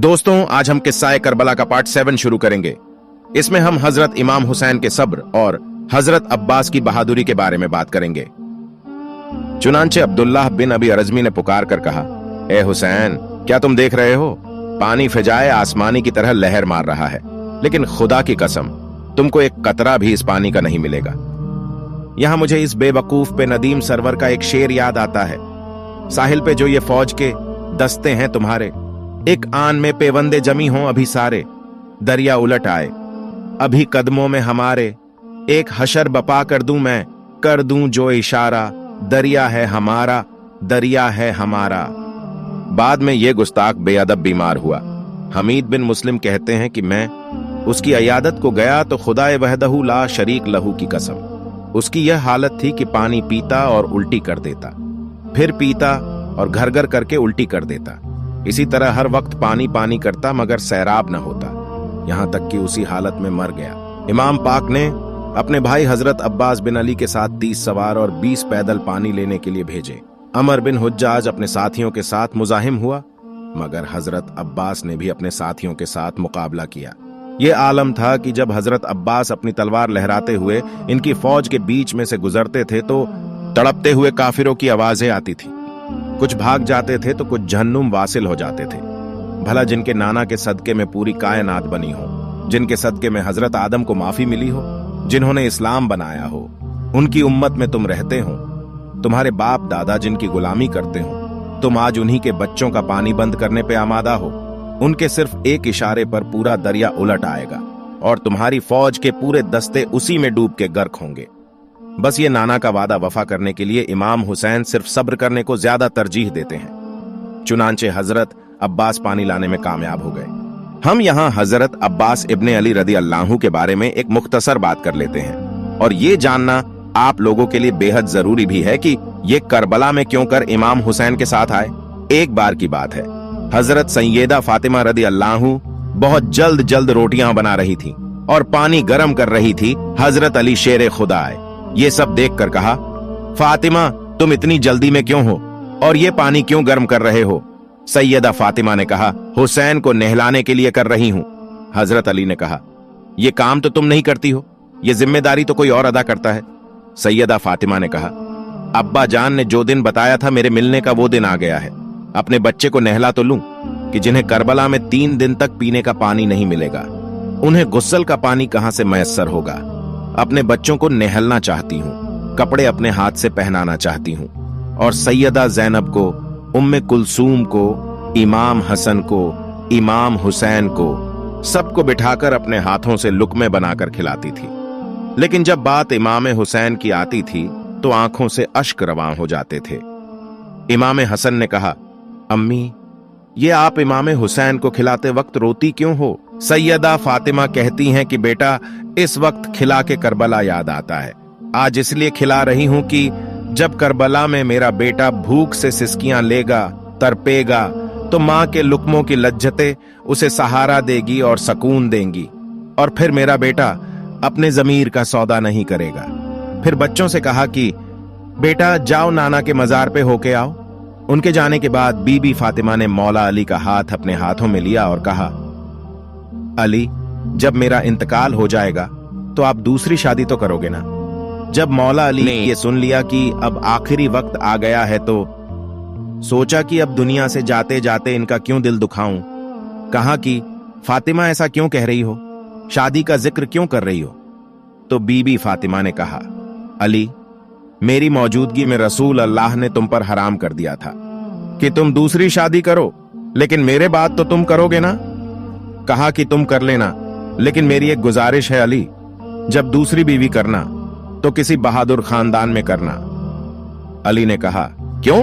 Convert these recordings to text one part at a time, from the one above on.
दोस्तों, आज हम किस्सा करबला का पार्ट 7 शुरू करेंगे। इसमें हम हजरत इमाम हुसैन के सब्र और हजरत अब्बास की बहादुरी के बारे में बात करेंगे। चुनांचे अब्दुल्लाह बिन अबी अरजमी ने पुकार कर कहा, ए हुसैन, क्या तुम देख रहे हो? पानी फिजाए आसमानी की तरह लहर मार रहा है, लेकिन खुदा की कसम तुमको एक कतरा भी इस पानी का नहीं मिलेगा। यहां मुझे इस बेवकूफ पे नदीम सरवर का एक शेर याद आता है। साहिल पे जो ये फौज के दस्ते हैं तुम्हारे, एक आन में पेवंदे जमी हों अभी सारे, दरिया उलट आए अभी कदमों में हमारे, एक हशर बपा कर दूं मैं, कर दूं जो इशारा, दरिया है हमारा, दरिया है हमारा। बाद में ये गुस्ताख बेअदब बीमार हुआ। हमीद बिन मुस्लिम कहते हैं कि मैं उसकी अयादत को गया तो खुदाए वहदहू ला शरीक लहू की कसम, उसकी यह हालत थी कि पानी पीता और उल्टी कर देता, फिर पीता और घर करके उल्टी कर देता। इसी तरह हर वक्त पानी पानी करता मगर सैराब न होता, यहां तक कि उसी हालत में मर गया। इमाम पाक ने अपने भाई हजरत अब्बास बिन अली के साथ 30 सवार और 20 पैदल पानी लेने के लिए भेजे। अमर बिन हुज्जाज अपने साथियों के साथ मुजाहिम हुआ, मगर हजरत अब्बास ने भी अपने साथियों के साथ मुकाबला किया। ये आलम था कि जब हजरत अब्बास अपनी तलवार लहराते हुए इनकी फौज के बीच में से गुजरते थे तो तड़पते हुए काफिरों की आवाजें आती थी। कुछ भाग जाते थे तो कुछ जहन्नुम वासिल हो जाते थे। भला जिनके नाना के सदके में पूरी कायनात बनी हो, जिनके सदके में हजरत आदम को माफी मिली हो, जिन्होंने इस्लाम बनाया हो, उनकी उम्मत में तुम रहते हो। तुम्हारे बाप दादा जिनकी गुलामी करते हो, तुम आज उन्हीं के बच्चों का पानी बंद करने पे आमादा हो। उनके सिर्फ एक इशारे पर पूरा दरिया उलट आएगा और तुम्हारी फौज के पूरे दस्ते उसी में डूब के गर्क होंगे। बस ये नाना का वादा वफा करने के लिए इमाम हुसैन सिर्फ सब्र करने को ज्यादा तरजीह देते हैं। चुनांचे हजरत अब्बास पानी लाने में कामयाब हो गए। हम यहाँ हजरत अब्बास इब्ने अली रदी अल्लाहु के बारे में एक मुख्तसर बात कर लेते हैं, और ये जानना आप लोगों के लिए बेहद जरूरी भी है कि ये करबला में क्यों कर इमाम हुसैन के साथ आए। एक बार की बात है, हजरत सैयदा फातिमा रदी अल्लाहु बहुत जल्द रोटियां बना रही थी और पानी गर्म कर रही थी। हजरत अली शेर खुदा आए, ये सब देख कर कहा, फातिमा तुम इतनी जल्दी में क्यों हो और ये पानी क्यों गर्म कर रहे हो? सैयदा फातिमा ने कहा, हुसैन को नहलाने के लिए कर रही हूं। हजरत अली ने कहा, ये काम तो तुम नहीं करती हो, ये जिम्मेदारी तो कोई और अदा करता है। सैयदा फातिमा ने कहा, अब्बा जान ने जो दिन बताया था मेरे मिलने का वो दिन आ गया है। अपने बच्चे को नहला तो लूं कि जिन्हें करबला में 3 दिन तक पीने का पानी नहीं मिलेगा, उन्हें गुस्ल का पानी कहां से मैसर होगा। अपने बच्चों को नहलना चाहती हूं, कपड़े अपने हाथ से पहनाना चाहती हूं, और सैयदा जैनब को, उम्मे कुलसूम को, इमाम हसन को, इमाम हुसैन को, सबको बिठाकर अपने हाथों से लुकमे बनाकर खिलाती थी। लेकिन जब बात इमाम हुसैन की आती थी तो आंखों से अश्क रवां हो जाते थे। इमाम हसन ने कहा, अम्मी, ये आप इमाम हुसैन को खिलाते वक्त रोती क्यों हो? सैयदा फातिमा कहती हैं कि बेटा, इस वक्त खिला के करबला याद आता है। आज इसलिए खिला रही हूं कि जब करबला में मेरा बेटा भूख से सिसकियां लेगा, तड़पेगा, तो मां के लुकमों की लज्जतें उसे सहारा देगी और सकून देंगी, और फिर मेरा बेटा अपने जमीर का सौदा नहीं करेगा। फिर बच्चों से कहा कि बेटा जाओ नाना के मजार पे होके आओ। उनके जाने के बाद बीबी फातिमा ने मौला अली का हाथ अपने हाथों में लिया और कहा, अली, जब मेरा इंतकाल हो जाएगा तो आप दूसरी शादी तो करोगे ना? जब मौला अली ने ये सुन लिया कि अब आखिरी वक्त आ गया है तो सोचा कि अब दुनिया से जाते जाते इनका क्यों दिल दुखाऊं। कहा कि फातिमा ऐसा क्यों कह रही हो, शादी का जिक्र क्यों कर रही हो? तो बीबी फातिमा ने कहा, अली, मेरी मौजूदगी में रसूल अल्लाह ने तुम पर हराम कर दिया था कि तुम दूसरी शादी करो, लेकिन मेरे बाद तो तुम करोगे ना? कहा कि तुम कर लेना, लेकिन मेरी एक गुजारिश है अली, जब दूसरी बीवी करना तो किसी बहादुर खानदान में करना। अली ने कहा, क्यों?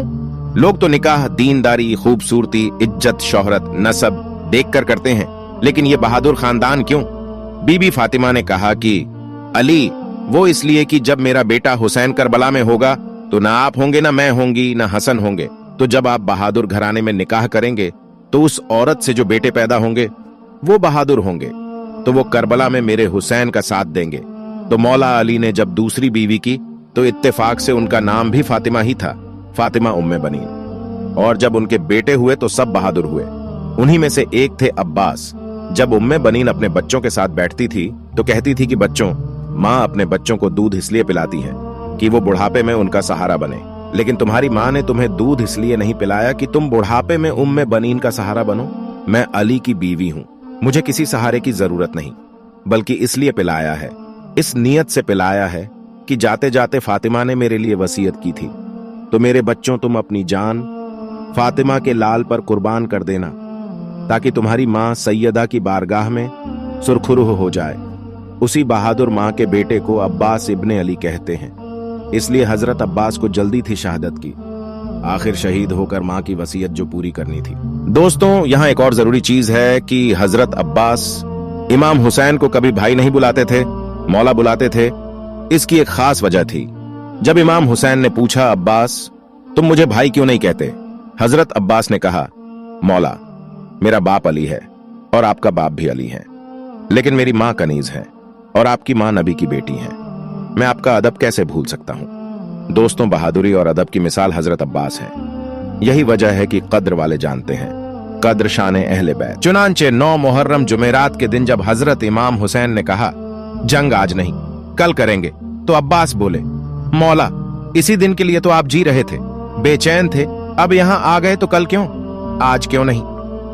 लोग तो निकाह दीनदारी, खूबसूरती, इज्जत, शोहरत, नसब देख कर करते हैं, लेकिन ये बहादुर खानदान क्यों? बीबी फातिमा ने कहा कि अली, वो इसलिए कि जब मेरा बेटा हुसैन करबला में होगा तो ना आप होंगे, ना मैं होंगी, ना हसन होंगे। तो जब आप बहादुर घराने में निकाह करेंगे तो उस औरत से जो बेटे पैदा होंगे वो बहादुर होंगे, तो वो करबला में मेरे हुसैन का साथ देंगे। तो मौला अली ने जब दूसरी बीवी की तो इत्तेफाक से उनका नाम भी फातिमा ही था, फातिमा उम्मे बनी। और जब उनके बेटे हुए तो सब बहादुर हुए। उन्हीं में से एक थे अब्बास। जब उम्मे बनीन अपने बच्चों के साथ बैठती थी तो कहती थी कि बच्चों, माँ अपने बच्चों को दूध इसलिए पिलाती है कि वो बुढ़ापे में उनका सहारा बने, लेकिन तुम्हारी माँ ने तुम्हें दूध इसलिए नहीं पिलाया कि तुम बुढ़ापे में उम्मे बनीन का सहारा बनो। मैं अली की बीवी हूं, मुझे किसी सहारे की जरूरत नहीं, बल्कि इसलिए पिलाया है, इस नीयत से पिलाया है कि जाते जाते फातिमा ने मेरे लिए वसीयत की थी, तो मेरे बच्चों तुम अपनी जान फातिमा के लाल पर कुर्बान कर देना, ताकि तुम्हारी माँ सैयदा की बारगाह में सुरखुरुह हो जाए। उसी बहादुर माँ के बेटे को अब्बास इब्ने अली कहते हैं, इसलिए हजरत अब्बास को जल्दी थी शहादत की, आखिर शहीद होकर माँ की वसीयत जो पूरी करनी थी। दोस्तों, यहाँ एक और जरूरी चीज है कि हजरत अब्बास इमाम हुसैन को कभी भाई नहीं बुलाते थे, मौला बुलाते थे। इसकी एक खास वजह थी। जब इमाम हुसैन ने पूछा, अब्बास तुम मुझे भाई क्यों नहीं कहते, हजरत अब्बास ने कहा, मौला मेरा बाप अली है और आपका बाप भी अली है, लेकिन मेरी माँ कनीज है और आपकी माँ नबी की बेटी है, मैं आपका अदब कैसे भूल सकता हूं। दोस्तों, बहादुरी और अदब की मिसाल हजरत अब्बास है। यही वजह है कि कद्र वाले जानते हैं, कद्र शान अहले बैत। चुनांचे 9 मुहर्रम जुमेरात के दिन जब हजरत इमाम हुसैन ने कहा, जंग आज नहीं कल करेंगे, तो अब्बास बोले, मौला इसी दिन के लिए तो आप जी रहे थे, बेचैन थे, अब यहां आ गए तो कल क्यों, आज क्यों नहीं।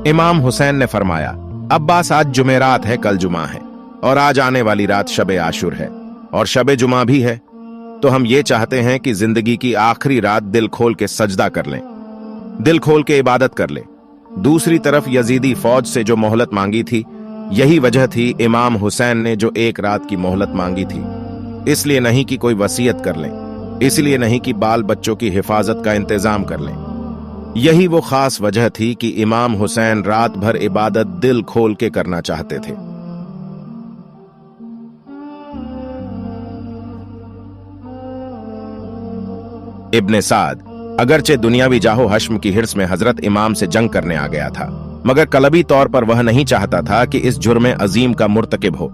इमाम हुसैन ने फरमाया, अब्बास आज जुमेरात है, कल जुमा है, और आज आने वाली रात शबे आशुर है और शबे जुमा भी है, तो हम ये चाहते हैं कि जिंदगी की आखिरी रात दिल खोल के सजदा कर लें, दिल खोल के इबादत कर लें। दूसरी तरफ यजीदी फौज से जो मोहलत मांगी थी, यही वजह थी इमाम हुसैन ने जो एक रात की मोहलत मांगी थी, इसलिए नहीं कि कोई वसीयत कर लें, इसलिए नहीं कि बाल बच्चों की हिफाजत का इंतजाम कर लें। यही वो खास वजह थी कि इमाम हुसैन रात भर इबादत दिल खोल के करना चाहते थे। इब्ने साद अगरचे दुनियावी जाहो हश्म की हिर्स में हजरत इमाम से जंग करने आ गया था, मगर कलबी तौर पर वह नहीं चाहता था कि इस जुर्म अजीम का मुर्तकिब हो,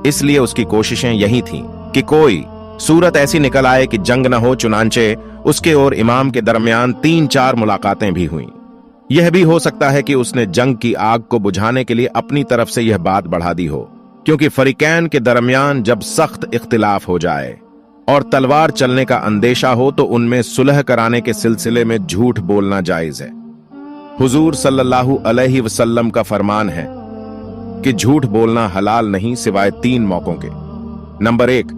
इसलिए उसकी कोशिशें यही थीं कि कोई सूरत ऐसी निकल आए कि जंग न हो। चुनांचे उसके और इमाम के दरमियान 3-4 मुलाकातें भी हुईं। यह भी हो सकता है कि उसने जंग की आग को बुझाने के लिए अपनी तरफ से यह बात बढ़ा दी हो, क्योंकि फरीकैन के दरमियान जब सख्त इख्तिलाफ हो जाए और तलवार चलने का अंदेशा हो तो उनमें सुलह कराने के सिलसिले में झूठ बोलना जायज है। हुजूर सल्लल्लाहु अलैहि वसल्लम का फरमान है कि झूठ बोलना हलाल नहीं सिवाय 3 मौकों के। नंबर 1,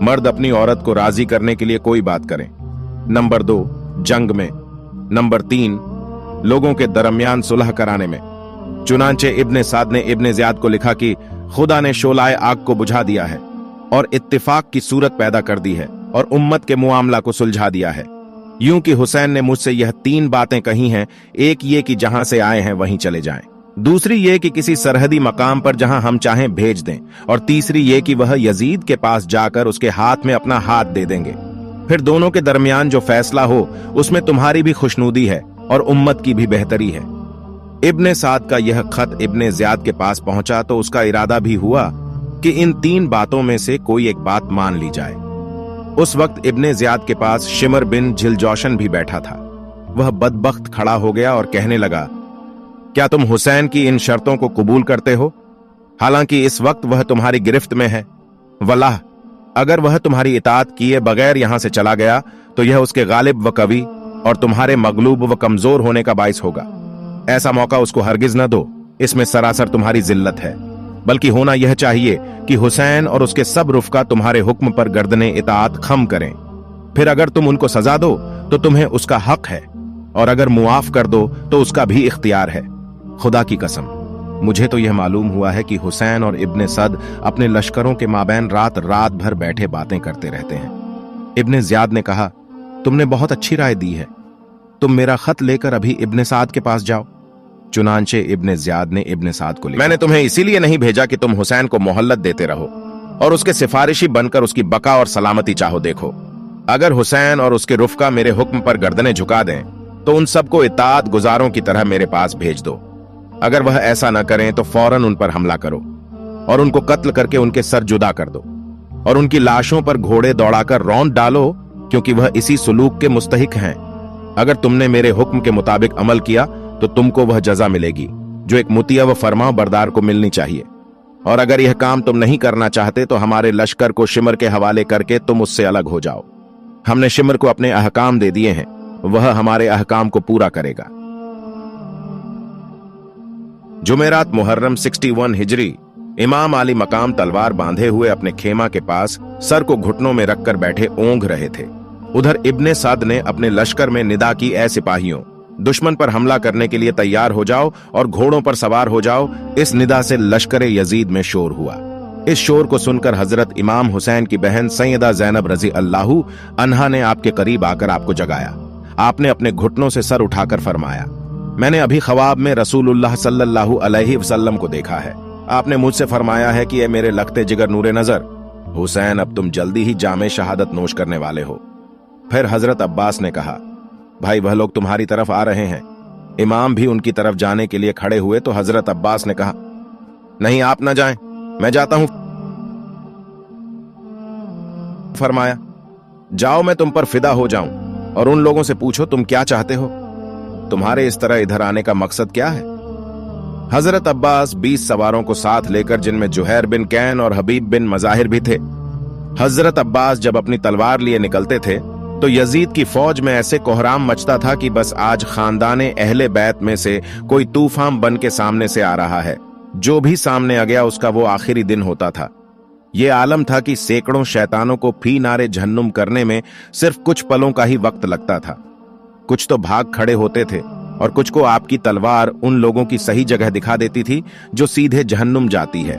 मर्द अपनी औरत को राजी करने के लिए कोई बात करें। नंबर 2, जंग में। नंबर 3, लोगों के दरमियान सुलह कराने में। चुनांचे इब्ने साद ने इब्ने ज़ियाद को लिखा कि खुदा ने शोलाए आग को बुझा दिया है और इत्तिफाक की सूरत पैदा कर दी है और उम्मत के मुआमला को सुलझा दिया है। यूं कि हुसैन ने मुझसे यह 3 बातें कही हैं, एक ये कि जहां से आए हैं वहीं चले जाएं, दूसरी ये कि किसी सरहदी मकाम पर जहां हम चाहें भेज दें, और तीसरी ये कि वह यजीद के पास जाकर उसके हाथ में अपना हाथ दे देंगे। फिर दोनों के दरमियान जो फैसला हो उसमें तुम्हारी भी खुशनूदी है और उम्मत की भी बेहतरी है। इब्ने साद का यह खत इब्ने ज़ियाद के पास पहुंचा तो उसका इरादा भी हुआ कि इन 3 बातों में से कोई एक बात मान ली जाए। उस वक्त इब्ने ज़ियाद के पास शिमर बिन जिलजौशन भी बैठा था। वह बदबख्त खड़ा हो गया और कहने लगा, क्या तुम हुसैन की इन शर्तों को कबूल करते हो? हालांकि इस वक्त वह तुम्हारी गिरफ्त में है। वल्लाह, अगर वह तुम्हारी इताअत किए बगैर यहां से चला गया तो यह उसके गालिब व कवि और तुम्हारे मगलूब व कमजोर होने का बाइस होगा। ऐसा मौका उसको हरगिज न दो, इसमें सरासर तुम्हारी जिल्लत है। बल्कि होना यह चाहिए कि हुसैन और उसके सब रुफका तुम्हारे हुक्म पर गर्दने इताअत खम करें। फिर अगर तुम उनको सजा दो तो तुम्हें उसका हक है, और अगर मुआफ कर दो तो उसका भी इख्तियार है। खुदा की कसम, मुझे तो यह मालूम हुआ है कि हुसैन और इब्ने सद अपने लश्करों के माबैन रात भर बैठे बातें करते रहते हैं। इब्ने ज़ियाद ने कहा, तुमने बहुत अच्छी राय दी है, तुम मेरा खत लेकर अभी इब्ने साद के पास जाओ। चुनांचे इब्ने ज़ियाद ने इब्ने साद को लिखा, मैंने तुम्हें इसीलिए नहीं भेजा कि तुम हुसैन को मोहल्लत देते रहो और उसके सिफारिशी बनकर उसकी बका और सलामती चाहो। देखो, अगर हुसैन और उसके रुफका मेरे हुक्म पर गर्दनें झुका दें तो उन सबको इताअत गुजारों की तरह मेरे पास भेज दो। अगर वह ऐसा न करें तो फौरन उन पर हमला करो और उनको कत्ल करके उनके सर जुदा कर दो और उनकी लाशों पर घोड़े दौड़ाकर रौंद डालो, क्योंकि वह इसी सुलूक के मुस्तहिक हैं। अगर तुमने मेरे हुक्म के मुताबिक अमल किया तो तुमको वह जजा मिलेगी जो एक मुतिया व फरमाओ बरदार को मिलनी चाहिए। और अगर यह काम तुम नहीं करना चाहते तो हमारे लश्कर को शिमर के हवाले करके तुम उससे अलग हो जाओ। हमने शिमर को अपने अहकाम दे दिए हैं, वह हमारे अहकाम को पूरा करेगा। जुमेरात मुहर्रम 61 हिजरी। इमाम आली मकाम तलवार बांधे हुए अपने खेमा के पास सर को घुटनों में रखकर बैठे ओंघ रहे थे। उधर इब्ने साद ने अपने लश्कर में निदा की, ऐ सिपाहियों, दुश्मन पर हमला करने के लिए तैयार हो जाओ और घोड़ों पर सवार हो जाओ। इस निदा से लश्कर यजीद में शोर हुआ। इस शोर को सुनकर हजरत इमाम हुसैन की बहन सैयदा ज़ैनब रजी अल्लाहु अन्हा ने आपके करीब आकर आपको जगाया। आपने अपने घुटनों से सर उठाकर फरमाया, मैंने अभी ख्वाब में रसूलुल्लाह सल्लल्लाहु अलैहि वसल्लम को देखा है। आपने मुझसे फरमाया है कि ये मेरे लखते जिगर नूरे नजर हुसैन, अब तुम जल्दी ही जामे शहादत नोश करने वाले हो। फिर हजरत अब्बास ने कहा, भाई वह लोग तुम्हारी तरफ आ रहे हैं। इमाम भी उनकी तरफ जाने के लिए खड़े हुए तो हजरत अब्बास ने कहा, नहीं आप ना जाएं, मैं जाता हूं। फरमाया, जाओ, मैं तुम पर फिदा हो जाऊं और उन लोगों से पूछो तुम क्या चाहते हो, तुम्हारे इस तरह इधर आने का मकसद क्या है। हजरत अब्बास 20 सवारों को साथ लेकर, जिनमें जुहैर बिन कैन और हबीब बिन मजाहिर भी थे। हजरत अब्बास जब अपनी तलवार लिए निकलते थे तो यजीद की फौज में ऐसे कोहराम मचता था कि बस आज खानदाने अहले बैत में से कोई तूफान बन के सामने से आ रहा है। जो भी सामने आ गया उसका वो आखिरी दिन होता था। ये आलम था कि सैकड़ों शैतानों को फी नारे जहन्नुम करने में सिर्फ कुछ पलों का ही वक्त लगता था। कुछ तो भाग खड़े होते थे और कुछ को आपकी तलवार उन लोगों की सही जगह दिखा देती थी जो सीधे जहन्नुम जाती है।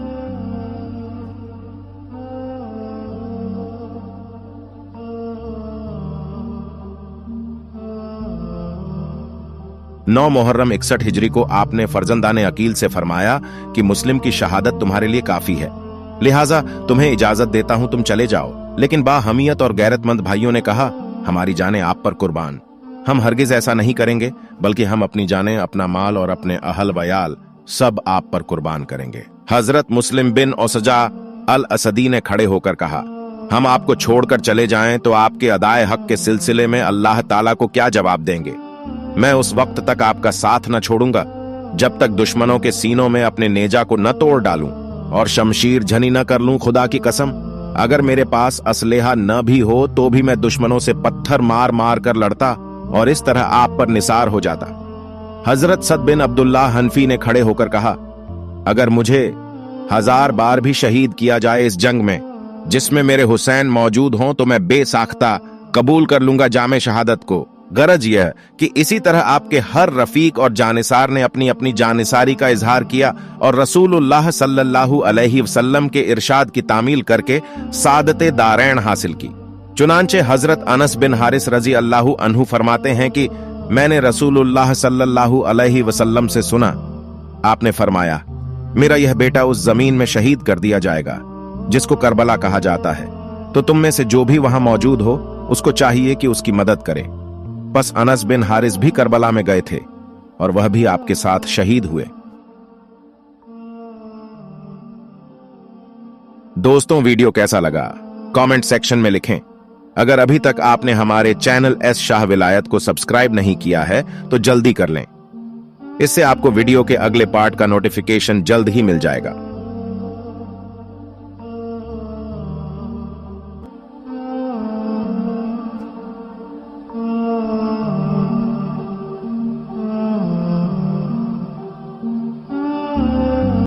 नौ मुहर्रम 61 हिजरी को आपने फर्जंदाने अकील से फरमाया कि मुस्लिम की शहादत तुम्हारे लिए काफी है, लिहाजा तुम्हें इजाजत देता हूं, तुम चले जाओ। लेकिन बाहमियत और गैरतमंद भाइयों ने कहा, हमारी जानें आप पर कुर्बान, हम हरगिज ऐसा नहीं करेंगे, बल्कि हम अपनी जानें, अपना माल और अपने अहल वयाल सब आप पर कुर्बान करेंगे। हजरत मुस्लिम बिन औसजा अल असदी ने खड़े होकर कहा, हम आपको छोड़कर चले जाएं तो आपके अदाए हक के सिलसिले में अल्लाह ताला को क्या जवाब देंगे। मैं उस वक्त तक आपका साथ न छोड़ूंगा जब तक दुश्मनों के सीनों में अपने नेजा को न तोड़ डालूं और शमशीर झनी न कर लूं। खुदा की कसम, अगर मेरे पास असलेहा न भी हो तो भी मैं दुश्मनों से पत्थर मार मार कर लड़ता और इस तरह आप पर निसार हो जाता। हजरत सद बिन अब्दुल्लाह हनफी ने खड़े होकर कहा, अगर मुझे 1000 बार भी शहीद किया जाए इस जंग में जिसमें मेरे हुसैन मौजूद हों तो मैं बेसाख्ता कबूल कर लूंगा जामे शहादत को। गरज यह कि इसी तरह आपके हर रफीक और जानिसार ने अपनी अपनी जानिसारी का इजहार किया और रसूलुल्लाह सल्लल्लाहु अलैहि वसल्लम के इरशाद की तामील करके सादते दारैन हासिल की। चुनांचे हजरत अनस बिन हारिस रजी अल्लाहु अन्हु फरमाते हैं कि मैंने रसूलुल्लाह सल्लल्लाहु अलैहि वसल्लम से सुना, आपने फरमाया, मेरा यह बेटा उस जमीन में शहीद कर दिया जाएगा जिसको करबला कहा जाता है, तो तुम में से जो भी वहां मौजूद हो उसको चाहिए कि उसकी मदद करे। बस अनस बिन हारिस भी करबला में गए थे और वह भी आपके साथ शहीद हुए। दोस्तों, वीडियो कैसा लगा कमेंट सेक्शन में लिखें। अगर अभी तक आपने हमारे चैनल एस शाह विलायत को सब्सक्राइब नहीं किया है तो जल्दी कर लें, इससे आपको वीडियो के अगले पार्ट का नोटिफिकेशन जल्द ही मिल जाएगा।